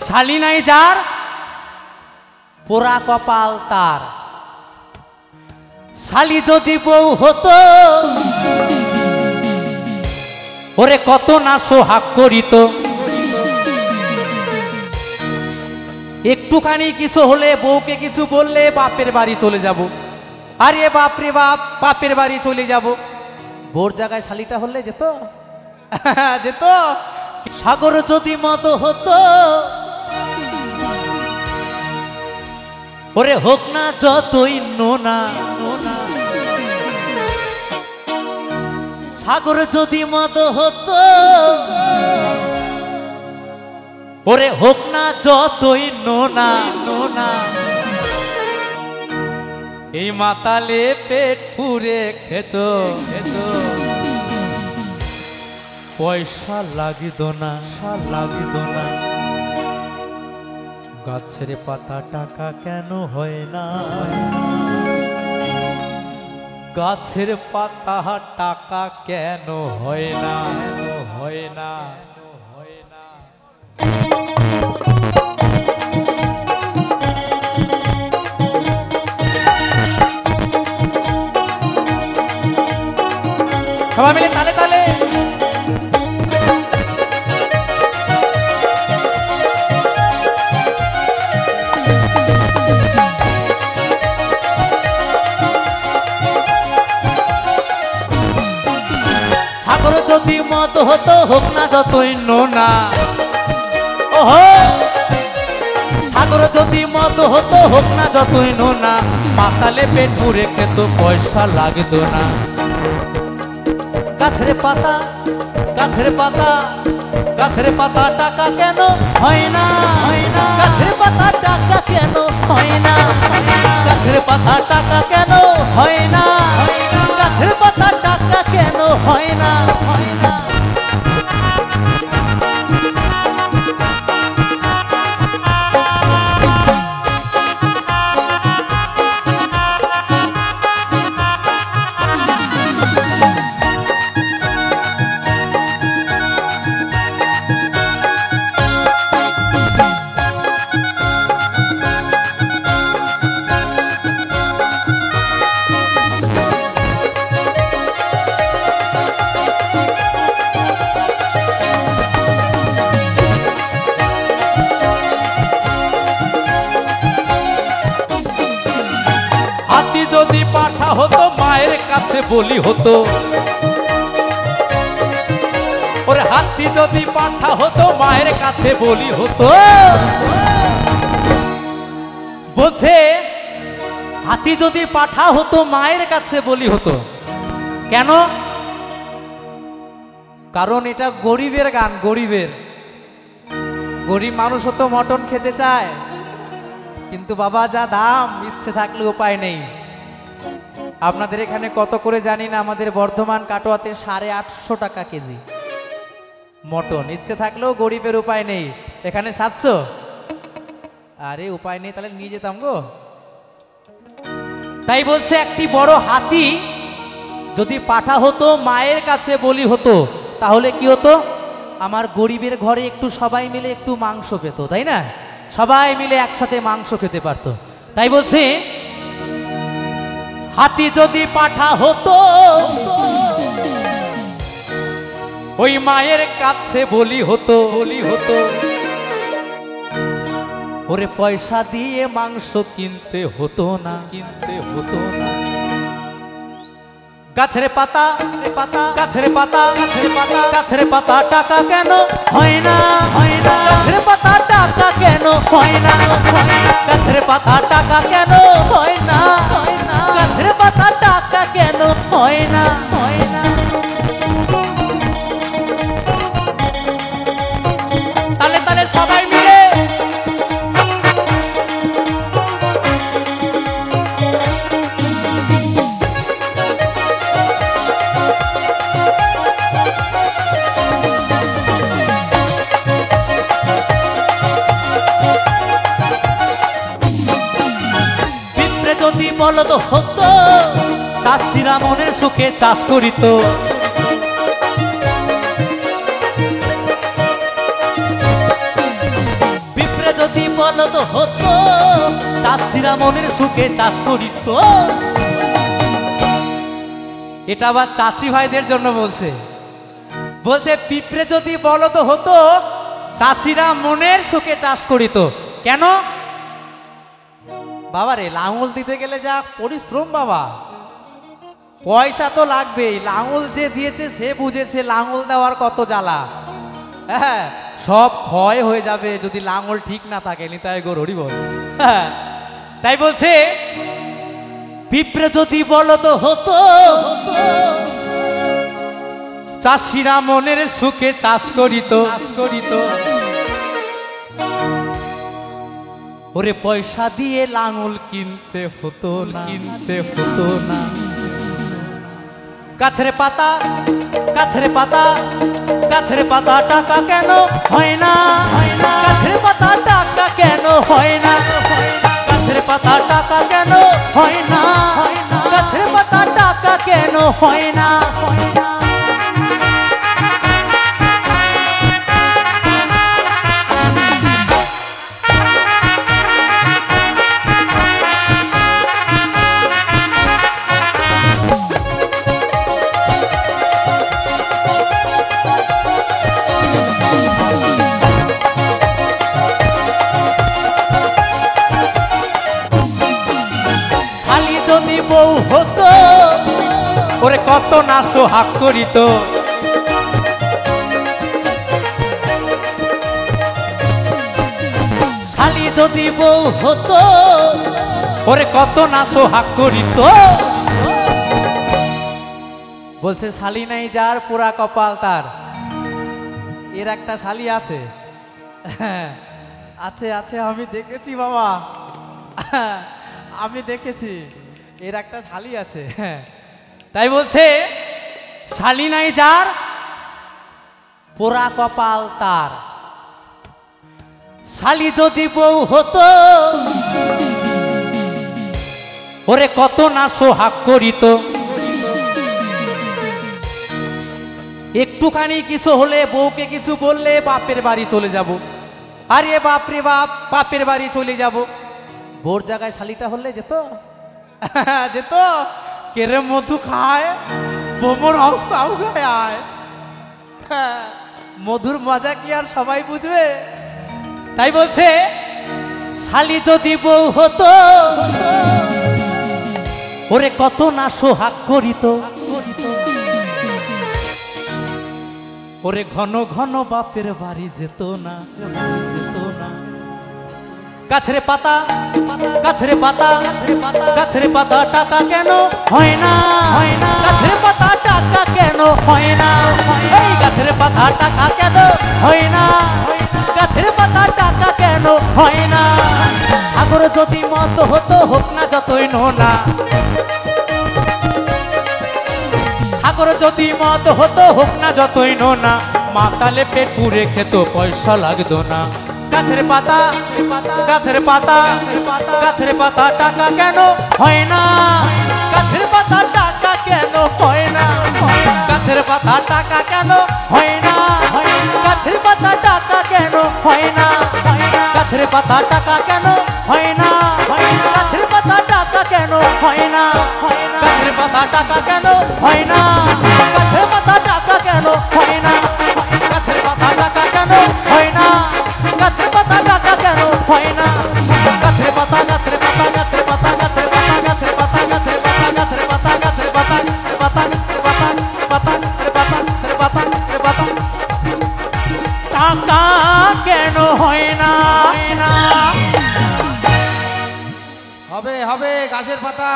শালি নাই যার পোড়া কপাল তার। শালি যদি বউ হতো ওরে কত না সোহাগ করিত। একটুখানি কিছু হলে বউকে কিছু বললে বাপের বাড়ি চলে যাব। আরে বাপরে বাপ, বাপের বাড়ি চলে যাব। বোর জায়গায় শালিটা হলে যেত যেত। সাগর যদি মদ হতো ওরে হোক না যতই নোনা। সাগর যদি মদ হতো ওরে হোক না যতই নোনা নোনা। এই মাতালে পেট পুরে খেত খেত, পয়সা লাগিত না লাগিত না। গাছের পাতা টাকা কেন হয় না? গাছের পাতা টাকা কেন হয় না? হয় না হয় না। সবাই মিলে তালে তালে। সাগর যদি মদ হতো হোক না যতই নোনা। ওহো, সাগর যদি মদ হতো হোক না যতই নোনা। পাতালে পেট পুরে খেত, পয়সা লাগত না। গাছের পাতা গাছের পাতা গাছের পাতা টাকা কেন হয় না? গাছের পাতা টাকা কেন হয় না? গাছের পাতা টাকা কেন হয় না? গাছের পাতা টাকা কেন হয় না? হাতি যদি পাঠা হতো মায়ের কাছে বলি হতো। ওরে হাতি যদি পাঠা হতো মায়ের কাছে বলি হতো। বলছে হাতি যদি পাঠা হতো মায়ের কাছে বলি হতো। কেন? কারণ এটা গরিবের গান, গরিবের। গরিব মানুষ হতো মটন খেতে চায়, কিন্তু বাবা যা দাম, ইচ্ছে থাকলে উপায় নেই। আপনাদের এখানে কত করে জানি না, আমাদের বর্ধমান কাটোয়াতে 850 টাকা কেজি মটন। ইচ্ছে থাকলেও গরিবের উপায় নেই। এখানে 700। আরে উপায় নেই, তাহলে নিয়ে যেতাম গো। তাই বলছে একটি বড় হাতি যদি পাঠা হতো মায়ের কাছে বলি হতো, তাহলে কি হতো? আমার গরিবের ঘরে একটু সবাই মিলে একটু মাংস পেত, তাই না? সবাই মিলে একসাথে মাংস খেতে পারত। তাই বলছি হাতি যদি পাঠা হতো ওই মায়ের কাছে বলি হতো, বলি হতো। ওরে পয়সা দিয়ে মাংস কিনতে হতো না, কিনতে হতো না। গাছের পাতা পাতা গাছের পাতা গাছের পাতা গাছের পাতা টাকা কেন হয় না? গাছের পাতা টাকা কেন হয় না? গাছের পাতা টাকা কেন হয় না? গাছের পাতা টাকা কেন হয় না? তালে তালে সবাই মিলে। যদি বলদ হতো চাষিরা মনের সুখে চাষ করিত। পিঁপড়ে বলদ হতো চাষিরা মনের সুখে চাষ করিত। এটা আবার চাষি ভাইদের জন্য বলছে। বলছে পিঁপড়ে যদি বলদ হতো চাষিরা মনের সুখে চাষ করিত। কেন বাবা রে, লাঙল দিতে গেলে যা পরিশ্রম বাবা, পয়সা তো লাগবেই। লাঙল যে দিয়েছে সে বুঝেছে লাঙল দেওয়ার কত জ্বালা। হ্যাঁ, সব ক্ষয় হয়ে যাবে যদি লাঙল ঠিক না থাকে। নিতাই গৌর হরি বল। তাই বলছে পিঁপড়ে যদি বলদ হতো চাষিরা মনের সুখে চাষ করিত। ওরে পয়সা দিয়ে লাঙল কিনতে হতো না। গাছের পাতা টাকা কেন হয় না? গাছের পাতা টাকা কেন হয় না? গাছের পাতা টাকা কেন হয় না? গাছের পাতা টাকা কেন হয় না? যদি বউ হতো ওরে কত না সোহাগ করিত। শালি যদি বউ হতো ওরে কত না সোহাগ করিত। বলছে শালি নাই যার পুরা কপাল তার। এর একটা শালি আছে। আছে আমি দেখেছি বাবা, আমি দেখেছি এর একটা শালি আছে। তাই বলছে শালি নাই যার পোড়া কপাল তার। শালি যদি বউ হতো ওরে কত না সোহাগ করিত। একটুখানি কিছু হলে বউকে কিছু বললে বাপের বাড়ি চলে যাব। আরে বাপ রে বাপ, বাপের বাড়ি চলে যাব। বোর জায়গায় শালিটা হলে যেত যেত কেরে মধু খায় বোমর অবস্থাও গায়ে আয়। মধুর মজা কি আর সবাই বুঝবে? তাই বলছে শালি যদি বউ হতো ওরে কত না সোহাগ করিত। ওরে ঘন ঘন বাপের বাড়ি যেত না। গাছের পাতা টাকা কেন হয় না? গাছের পাতা টাকা কেন হয় না? এই গাছের পাতা টাকা কেন হয় না? গাছের পাতা টাকা কেন হয় না? সাগর যদি মত হতো হোক না যতই নোনা। সাগর যদি মদ হতো হোক না যতই নোনা। মাতালে পেট পুরে খেত পয়সা লাগতো না। গাছের পাতা টাকা কেন হয় না? গাছের পাতা টাকা কেন হয় না? গাছের পাতা টাকা কেন হয় না? গাছের পাতা টাকা কেন হয় না? গাছের পাতা টাকা কেন হয় না? গাছের পাতা টাকা কেন হয় না? গাছের পাতা টাকা কেন হয় না? গাছের পাতা টাকা কেন হয় না? গাছের পাতা টাকা কেন হয় না? গাছের পাতা টাকা কেন হয় না? গাছের পাতা টাকা কেন হয় না? হবে গাছের পাতা